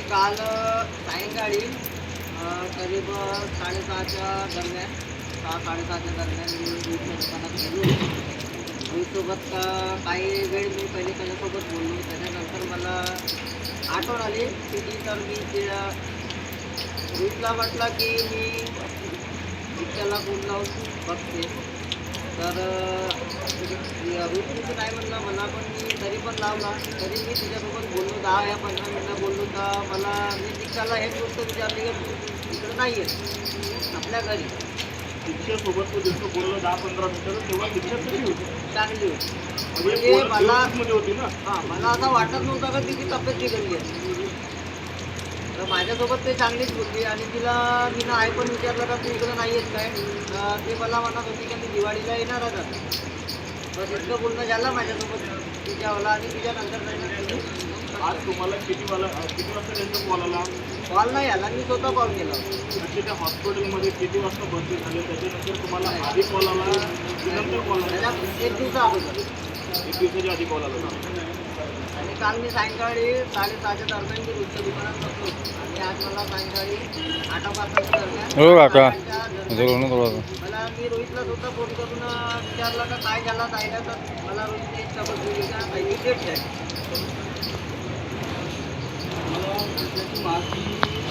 काल सायंकाळी करीब 6:30च्या दरम्यान 6-6:30च्या दरम्यान मी रोहितच्या दुकानात गेलो. रोहितसोबत काही वेळ मी पहिले त्याच्यासोबत बोललो. त्याच्यानंतर मला आठवण आली की तर मी रोहितला म्हटलं की मी रिक्षाला फोन लावून बघते. तर रोहितचं काय म्हणलं मला, पण मी तरी पण लावला. तरी मी तिच्यासोबत बोललो 10 या 15 मिनटं बोललो. तर मला मी रिक्षाला हेच गोष्ट विचारली की तू इकडं नाही आहे आपल्या घरी. रिक्षासोबत तो जसं बोललो 10-15 मिनिटं, तेव्हा रिक्षा कशी होती? चांगली होती. म्हणजे मला मध्ये होती ना. मला असं वाटत नव्हतं का तिची तब्येत बिघडली आहे. तर माझ्यासोबत ते चांगलीच बोलली आणि तिला मी नाही पण विचारलं का तू इकडं नाही येत काय. ते मला म्हणत होती की मी दिवाळीला येणारच आता. बस इतकं बोलणं झालं माझ्यासोबत तिच्यावाला. आणि तिच्यानंतर आज तुम्हाला किती वाजता त्यांचा कॉल आला? कॉल नाही आला, मी स्वतः कॉल केला. म्हणजे त्या हॉस्पिटलमध्ये किती वाजता भरती झाले, त्याच्यानंतर तुम्हाला आधी कॉल आला की नंतर कॉल आला? त्याच्या एक दिवसा अगोदर. एक दिवसाच्या आधी कॉल आला ना. आणि काल मी सायंकाळी 6:30च्या दरम्यान मी रोजच्या दुकानात बसलो होतो. आणि आज मला सायंकाळी 8:15च्या दरम्यान मला मी रोहितला स्वतः फोन करून विचारला का काय झाला जायला. तर मला रोहितने सबक दिली का काही डेट आहे.